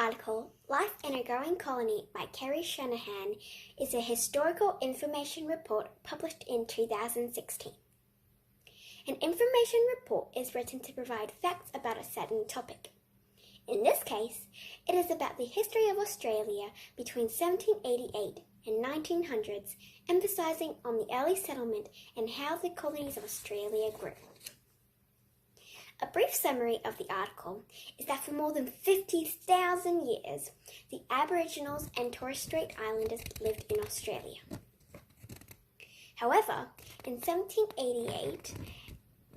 article, Life in a Growing Colony by Kerry Shanahan, is a historical information report published in 2016. An information report is written to provide facts about a certain topic. In this case, it is about the history of Australia between 1788 and 1900s, emphasising on the early settlement and how the colonies of Australia grew. A brief summary of the article is that for more than 50,000 years, the Aboriginals and Torres Strait Islanders lived in Australia. However, in 1788,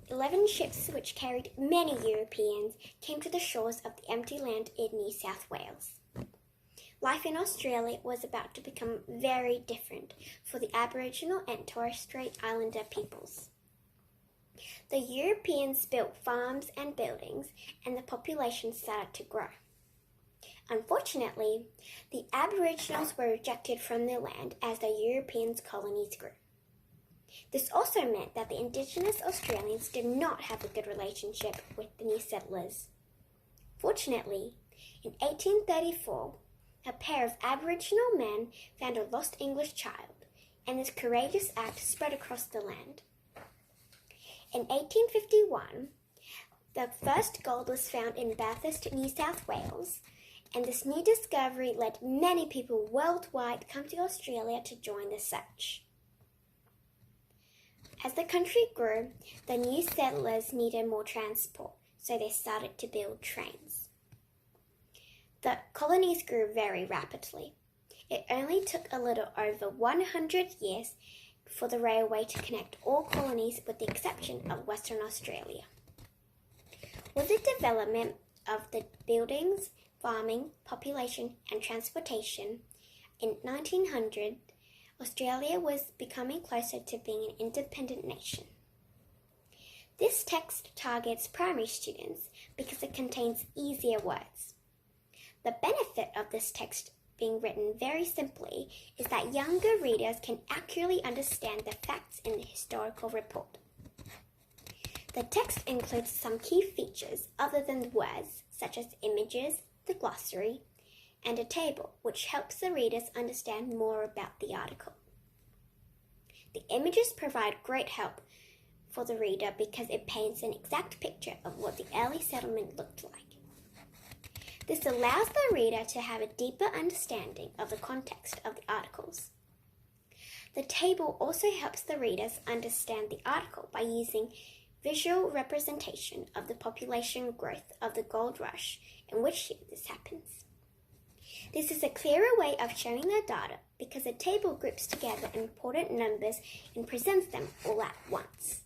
11 ships which carried many Europeans came to the shores of the empty land in New South Wales. Life in Australia was about to become very different for the Aboriginal and Torres Strait Islander peoples. The Europeans built farms and buildings, and the population started to grow. Unfortunately, the Aboriginals were rejected from their land as the Europeans' colonies grew. This also meant that the Indigenous Australians did not have a good relationship with the new settlers. Fortunately, in 1834, a pair of Aboriginal men found a lost English child, and this courageous act spread across the land. In 1851, the first gold was found in Bathurst, New South Wales, and this new discovery led many people worldwide come to Australia to join the search. As the country grew, the new settlers needed more transport, so they started to build trains. The colonies grew very rapidly. It only took a little over 100 years for the railway to connect all colonies with the exception of Western Australia. With the development of the buildings, farming, population and transportation, in 1900, Australia was becoming closer to being an independent nation. This text targets primary students because it contains easier words. The benefit of this text being written very simply is that younger readers can accurately understand the facts in the historical report. The text includes some key features other than words, such as images, the glossary, and a table, which helps the readers understand more about the article. The images provide great help for the reader because it paints an exact picture of what the early settlement looked like. This allows the reader to have a deeper understanding of the context of the articles. The table also helps the readers understand the article by using visual representation of the population growth of the gold rush and which year this happens. This is a clearer way of showing the data because a table groups together important numbers and presents them all at once.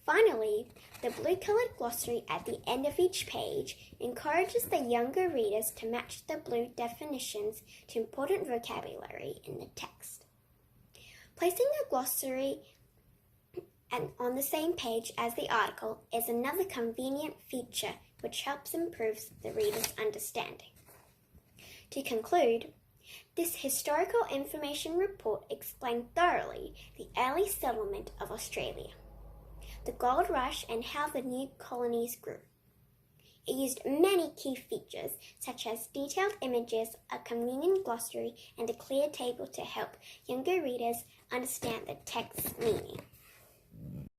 Finally, the blue-coloured glossary at the end of each page encourages the younger readers to match the blue definitions to important vocabulary in the text. Placing the glossary on the same page as the article is another convenient feature which helps improve the reader's understanding. To conclude, this historical information report explained thoroughly the early settlement of Australia, the gold rush and how the new colonies grew. It used many key features such as detailed images, a convenient glossary, and a clear table to help younger readers understand the text's meaning.